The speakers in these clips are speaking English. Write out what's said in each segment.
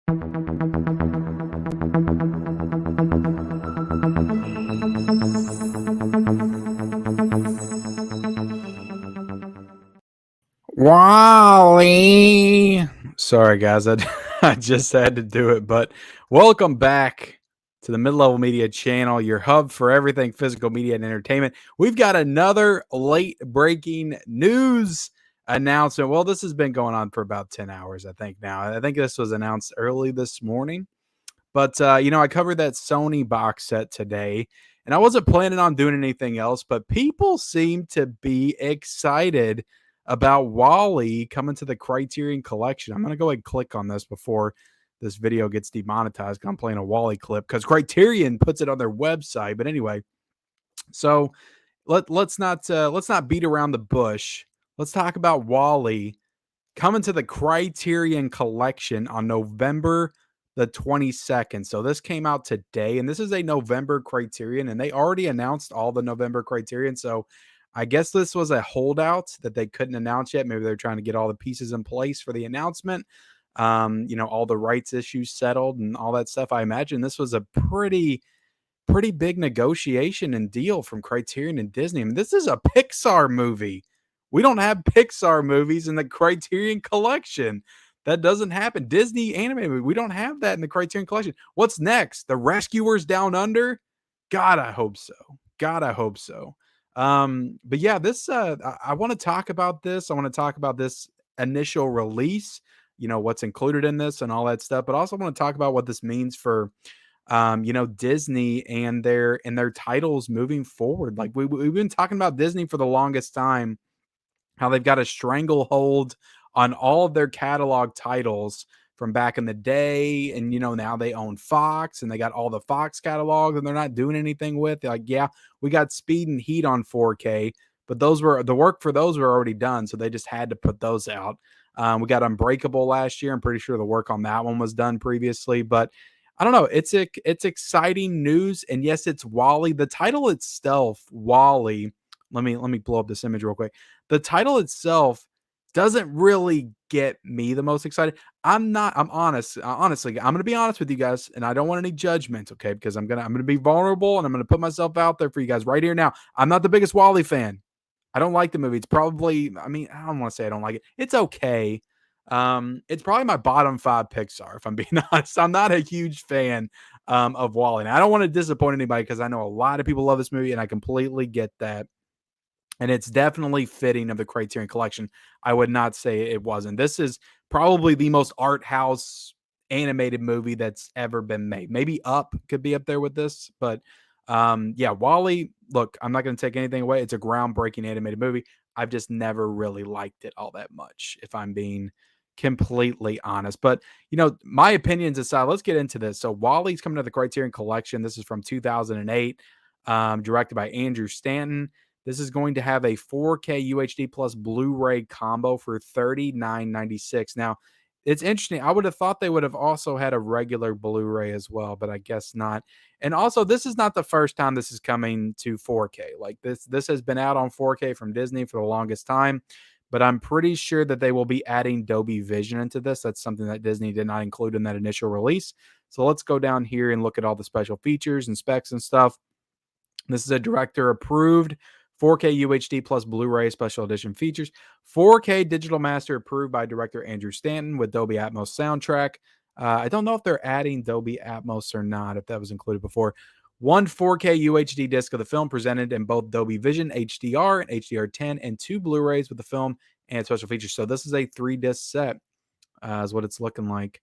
Wally. Sorry, guys. I just had to do it. But welcome back to the Mid-Level Media channel, your hub for everything physical media and entertainment. We've got another late-breaking news announcement. Well, this has been going on for about 10 hours, I think, now. I think this was announced early this morning. But, I covered that Sony box set today, and I wasn't planning on doing anything else, but people seem to be excited about Wally coming to the Criterion Collection. I'm going to go ahead and click on this before this video gets demonetized. I'm playing a Wally clip because Criterion puts it on their website. But anyway, so let's not beat around the bush. Let's talk about Wally coming to the Criterion Collection on November the 22nd. So this came out today, and this is a November Criterion, and they already announced all the November Criterion. So I guess this was a holdout that they couldn't announce yet. Maybe they're trying to get all the pieces in place for the announcement. All the rights issues settled and all that stuff. I imagine this was a pretty big negotiation and deal from Criterion and Disney. I mean, this is a Pixar movie. We don't have Pixar movies in the Criterion Collection. That doesn't happen. Disney animated movie. We don't have that in the Criterion Collection. What's next? The Rescuers Down Under? God, I hope so. God, I hope so. But yeah, this I want to talk about this. I want to talk about this initial release, what's included in this and all that stuff. But also want to talk about what this means for Disney and their titles moving forward. Like we've been talking about Disney for the longest time, how they've got a stranglehold on all of their catalog titles from back in the day. And, now they own Fox and they got all the Fox catalog and they're not doing anything with. They're like, yeah, we got Speed and Heat on 4K, but the work for those were already done. So they just had to put those out. We got Unbreakable last year. I'm pretty sure the work on that one was done previously, but I don't know. It's exciting news. And yes, it's Wally. The title itself, Wally. Let me blow up this image real quick. The title itself doesn't really get me the most excited. I'm honest. Honestly, I'm going to be honest with you guys, and I don't want any judgment, okay? Because I'm going to be vulnerable and I'm going to put myself out there for you guys right here now. I'm not the biggest Wally fan. I don't like the movie. It's probably, I don't want to say I don't like it. It's okay. It's probably my bottom 5 Pixar, if I'm being honest. I'm not a huge fan of Wall-E. And I don't want to disappoint anybody because I know a lot of people love this movie, and I completely get that. And it's definitely fitting of the Criterion Collection. I would not say it wasn't. This is probably the most art house animated movie that's ever been made. Maybe Up could be up there with this, but yeah, Wall-E, look, I'm not going to take anything away. It's a groundbreaking animated movie. I've just never really liked it all that much, if I'm being completely honest. But, my opinions aside, let's get into this. So Wall-E's coming to the Criterion Collection. This is from 2008, directed by Andrew Stanton. This is going to have a 4K UHD plus Blu-ray combo for $39.96. Now, it's interesting. I would have thought they would have also had a regular Blu-ray as well, but I guess not. And also, this is not the first time this is coming to 4K. Like this has been out on 4K from Disney for the longest time, but I'm pretty sure that they will be adding Dolby Vision into this. That's something that Disney did not include in that initial release. So let's go down here and look at all the special features and specs and stuff. This is a director approved 4K UHD plus Blu-ray special edition features. 4K digital master approved by director Andrew Stanton with Dolby Atmos soundtrack. I don't know if they're adding Dolby Atmos or not, if that was included before. One 4K UHD disc of the film presented in both Dolby Vision HDR and HDR10, and 2 Blu-rays with the film and special features. So this is a 3-disc set, is what it's looking like.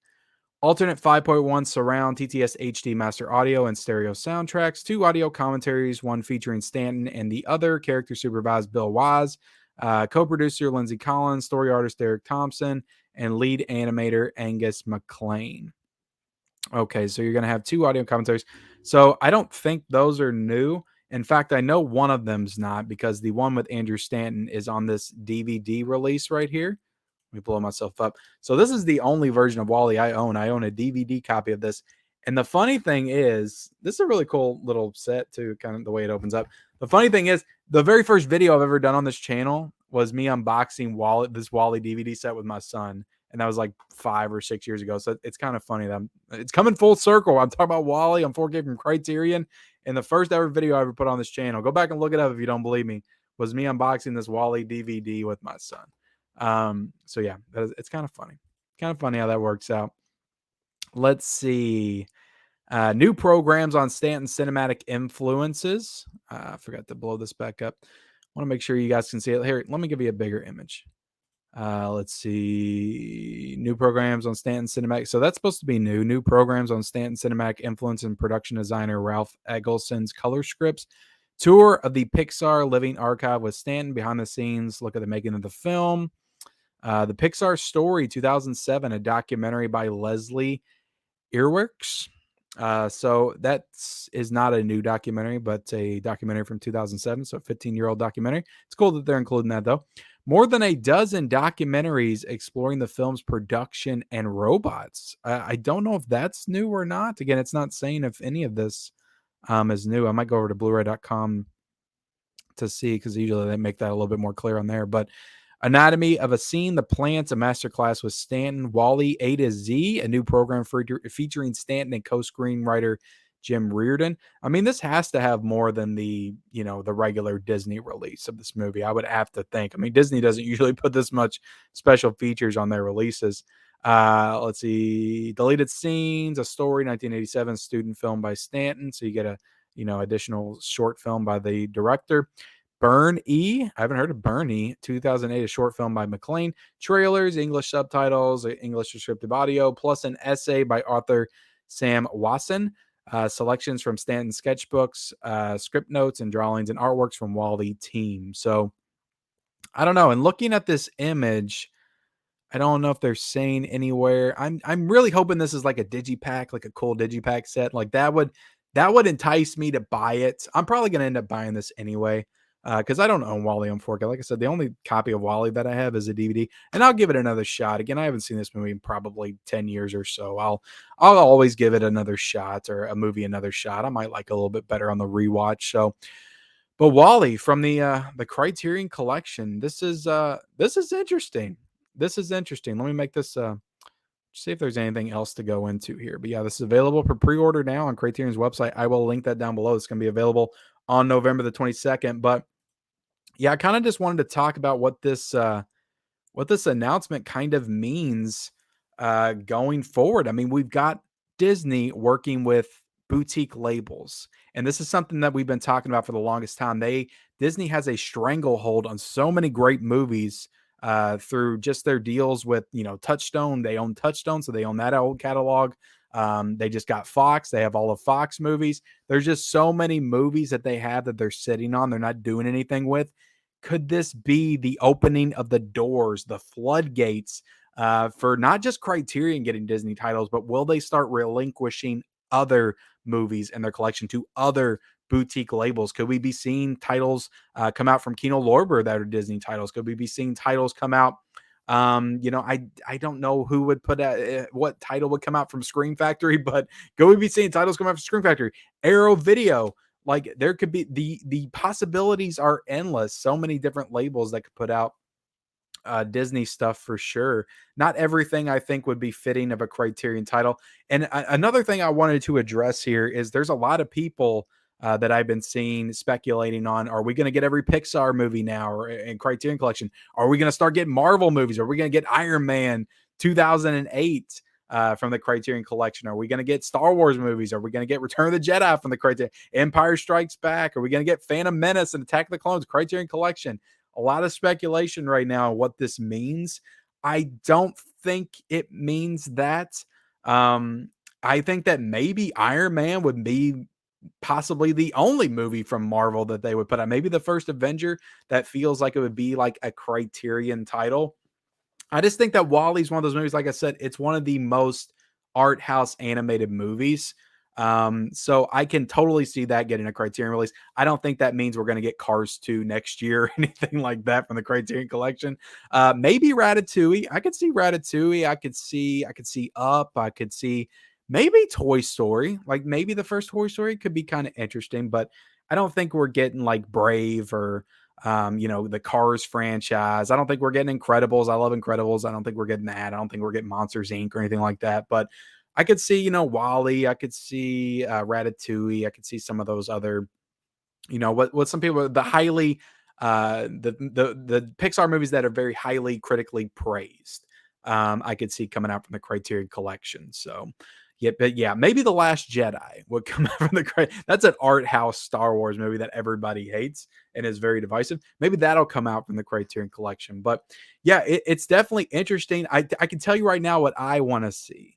Alternate 5.1 surround TTS HD master audio and stereo soundtracks, 2 audio commentaries, one featuring Stanton and the other, character supervised Bill Wise, co-producer Lindsay Collins, story artist Derek Thompson, and lead animator Angus McLean. Okay, so you're going to have 2 audio commentaries. So I don't think those are new. In fact, I know one of them's not, because the one with Andrew Stanton is on this DVD release right here. Let me blow myself up. So this is the only version of Wall-E I own. I own a DVD copy of this. And the funny thing is, this is a really cool little set too, kind of the way it opens up. The funny thing is, the very first video I've ever done on this channel was me unboxing this Wall-E DVD set with my son. and that was like 5 or 6 years ago. So it's kind of funny that it's coming full circle. I'm talking about Wally on 4K from Criterion, and the first ever video I ever put on this channel. Go back and look it up if you don't believe me. Was me unboxing this Wally DVD with my son. So yeah, it's kind of funny. Kind of funny how that works out. Let's see. New programs on Stanton cinematic influences. I forgot to blow this back up. I want to make sure you guys can see it. Here, let me give you a bigger image. Let's see. New programs on Stanton Cinematic. So that's supposed to be new. New programs on Stanton Cinematic influence and production designer Ralph Eggleston's color scripts. Tour of the Pixar Living Archive with Stanton behind the scenes. Look at the making of the film. The Pixar Story 2007, a documentary by Leslie Earworks. So that is not a new documentary, but a documentary from 2007. So a 15-year-old documentary. It's cool that they're including that, though. More than a dozen documentaries exploring the film's production and robots. I don't know if that's new or not. Again, it's not saying if any of this is new. I might go over to Blu-ray.com to see, because usually they make that a little bit more clear on there. But Anatomy of a Scene, The Plants, a masterclass with Stanton, Wally A to Z, a new program featuring Stanton and co-screenwriter Jim Reardon. I mean, this has to have more than the regular Disney release of this movie, I would have to think. I mean, Disney doesn't usually put this much special features on their releases. Let's see. Deleted Scenes, a story, 1987 student film by Stanton. So you get a additional short film by the director. Burn E. I haven't heard of Burn E. 2008, a short film by McLean. Trailers, English subtitles, English descriptive audio, plus an essay by author Sam Wasson. Selections from Stanton sketchbooks, script notes, and drawings and artworks from Wally team. So I don't know. And looking at this image, I don't know if they're saying anywhere. I'm really hoping this is like a digipack, like a cool digipack set. Like that would entice me to buy it. I'm probably gonna end up buying this anyway, because I don't own Wally on 4K. Like I said, the only copy of Wally that I have is a DVD, and I'll give it another shot. Again, I haven't seen this movie in probably 10 years or so. I'll always give it another shot, or a movie another shot. I might like a little bit better on the rewatch. So, but Wally from the Criterion Collection. This is interesting. This is interesting. Let me make this see if there's anything else to go into here. But yeah, this is available for pre-order now on Criterion's website. I will link that down below. It's going to be available on November the 22nd. But yeah, I kind of just wanted to talk about what this announcement kind of means going forward. I mean, we've got Disney working with boutique labels, and this is something that we've been talking about for the longest time. Disney has a stranglehold on so many great movies through just their deals with Touchstone. They own Touchstone, so they own that old catalog. They just got Fox. They have all of Fox movies. There's just so many movies that they have that they're sitting on. They're not doing anything with. Could this be the opening of the doors, the floodgates for not just Criterion getting Disney titles, but will they start relinquishing other movies in their collection to other boutique labels? Could we be seeing titles come out from Kino Lorber that are Disney titles? Could we be seeing titles come out? I don't know who would put what title would come out from Scream Factory, but could we be seeing titles come out from Scream Factory? Arrow Video. Like, there could be the possibilities are endless. So many different labels that could put out Disney stuff for sure. Not everything I think would be fitting of a Criterion title. And another thing I wanted to address here is there's a lot of people that I've been seeing speculating on, are we going to get every Pixar movie now, or in Criterion Collection? Are we going to start getting Marvel movies? Are we going to get Iron Man 2008 from the Criterion Collection? Are we going to get Star Wars movies? Are we going to get Return of the Jedi from the Criterion? Empire Strikes Back? Are we going to get Phantom Menace and Attack of the Clones? Criterion Collection. A lot of speculation right now on what this means. I don't think it means that. I think that maybe Iron Man would be possibly the only movie from Marvel that they would put out. Maybe the first Avenger that feels like it would be like a Criterion title. I just think that Wally's one of those movies, like I said, it's one of the most art house animated movies. So I can totally see that getting a Criterion release. I don't think that means we're going to get Cars 2 next year or anything like that from the Criterion Collection. Maybe Ratatouille. I could see Ratatouille. I could see Up. I could see maybe Toy Story. Like, maybe the first Toy Story could be kind of interesting, but I don't think we're getting like Brave or The Cars franchise. I don't think we're getting Incredibles. I love Incredibles. I don't think we're getting that. I don't think we're getting Monsters Inc. or anything like that. But I could see, Wally. I could see Ratatouille. I could see some of those other, what some people, the highly the Pixar movies that are very highly critically praised. I could see coming out from the Criterion Collection. So yeah, but yeah, maybe The Last Jedi would come out from that's an art house Star Wars movie that everybody hates and is very divisive. Maybe that'll come out from the Criterion Collection. But yeah, it's definitely interesting. I can tell you right now what I want to see.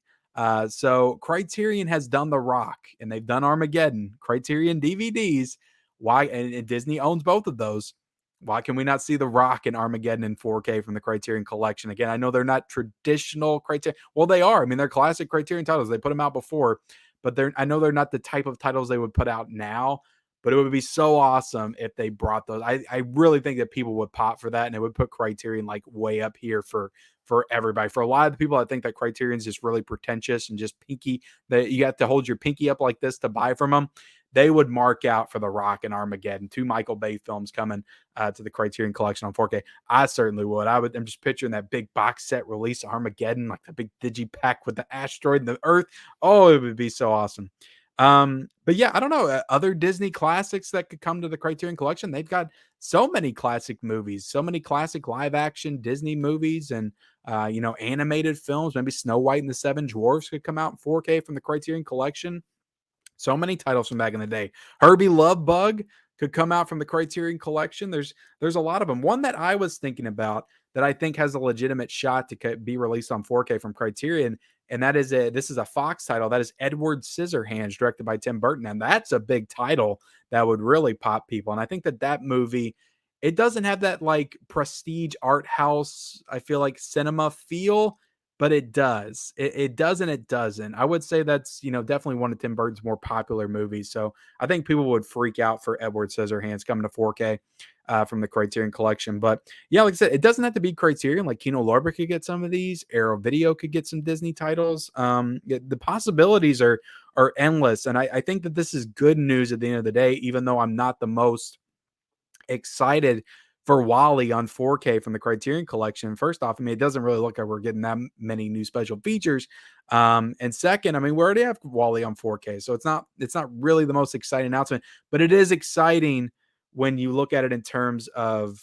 So Criterion has done The Rock and they've done Armageddon. Criterion DVDs. Why? And Disney owns both of those. Why can we not see The Rock and Armageddon in 4K from the Criterion Collection? Again, I know they're not traditional Criterion. Well, they are. I mean, they're classic Criterion titles. They put them out before, but I know they're not the type of titles they would put out now. But it would be so awesome if they brought those. I really think that people would pop for that, and it would put Criterion like way up here for everybody. For a lot of the people, I think that Criterion's just really pretentious and just pinky. That you have to hold your pinky up like this to buy from them. They would mark out for The Rock and Armageddon, two Michael Bay films coming to the Criterion Collection on 4K. I certainly would. I'm just picturing that big box set release Armageddon, like the big digipack with the asteroid and the Earth. Oh, it would be so awesome. But yeah, I don't know. Other Disney classics that could come to the Criterion Collection. They've got so many classic movies, so many classic live action Disney movies and animated films. Maybe Snow White and the Seven Dwarfs could come out in 4K from the Criterion Collection. So many titles from back in the day. Herbie Love Bug could come out from the Criterion Collection. There's a lot of them. One that I was thinking about that I think has a legitimate shot to be released on 4K from Criterion, and this is a Fox title. That is Edward Scissorhands, directed by Tim Burton, and that's a big title that would really pop people. And I think that movie, it doesn't have that like prestige art house, I feel like cinema feel, but it does. It does and it doesn't. I would say that's, definitely one of Tim Burton's more popular movies. So I think people would freak out for Edward Scissorhands coming to 4K from the Criterion Collection. But yeah, like I said, it doesn't have to be Criterion. Like Kino Lorber could get some of these. Arrow Video could get some Disney titles. The possibilities are endless. And I think that this is good news at the end of the day, even though I'm not the most excited for Wally on 4K from the Criterion Collection. First off, I mean, it doesn't really look like we're getting that many new special features. And second, I mean, we already have Wally on 4K, so it's not really the most exciting announcement, but it is exciting when you look at it in terms of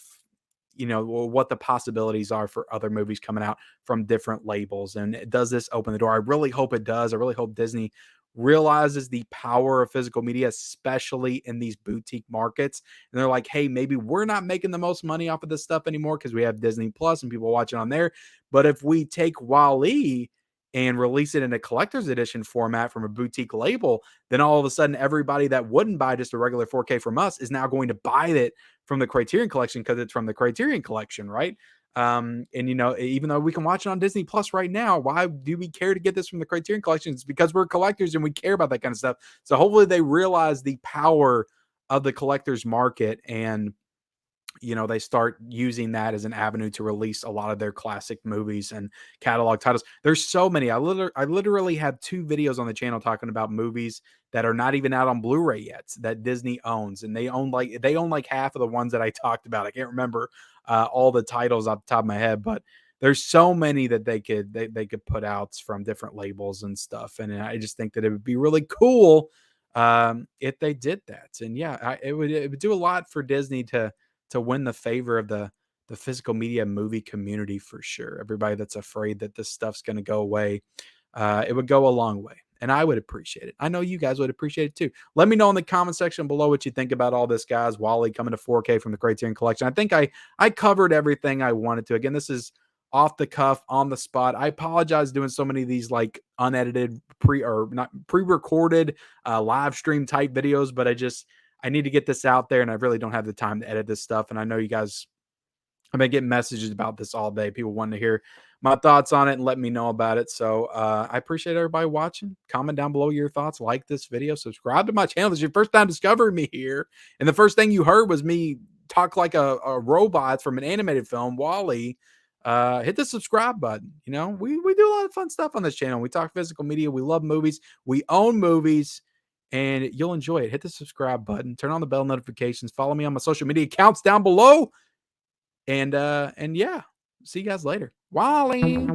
what the possibilities are for other movies coming out from different labels. And does this open the door? I really hope it does. I really hope Disney realizes the power of physical media, especially in these boutique markets. And they're like, hey, maybe we're not making the most money off of this stuff anymore because we have Disney Plus and people watching on there. But if we take Wall-E and release it in a collector's edition format from a boutique label, then all of a sudden everybody that wouldn't buy just a regular 4K from us is now going to buy it from the Criterion Collection because it's from the Criterion Collection, right? And even though we can watch it on Disney Plus right now, why do we care to get this from the Criterion Collection? It's because we're collectors and we care about that kind of stuff. So hopefully they realize the power of the collector's market and they start using that as an avenue to release a lot of their classic movies and catalog titles. There's so many. I literally have 2 videos on the channel talking about movies that are not even out on Blu-ray yet that Disney owns, and they own like half of the ones that I talked about. I can't remember all the titles off the top of my head, but there's so many that they could put out from different labels and stuff. And I just think that it would be really cool if they did that. And yeah, it would do a lot for Disney to win the favor of the physical media movie community for sure. Everybody that's afraid that this stuff's going to go away, it would go a long way. And I would appreciate it. I know you guys would appreciate it too. Let me know in the comment section below what you think about all this, guys. Wally coming to 4K from the Criterion Collection. I think I covered everything I wanted to. Again, this is off the cuff, on the spot. I apologize doing so many of these like unedited pre-recorded live stream type videos, but I need to get this out there and I really don't have the time to edit this stuff. And I know you guys, I've been getting messages about this all day. People wanting to hear my thoughts on it and let me know about it. So I appreciate everybody watching. Comment down below your thoughts. Like this video. Subscribe to my channel. This is your first time discovering me here. And the first thing you heard was me talk like a robot from an animated film, Wall-E. Hit the subscribe button. We do a lot of fun stuff on this channel. We talk physical media. We love movies. We own movies. and you'll enjoy it. Hit the subscribe button, turn on the bell notifications, follow me on my social media accounts down below. And yeah, see you guys later. Wally.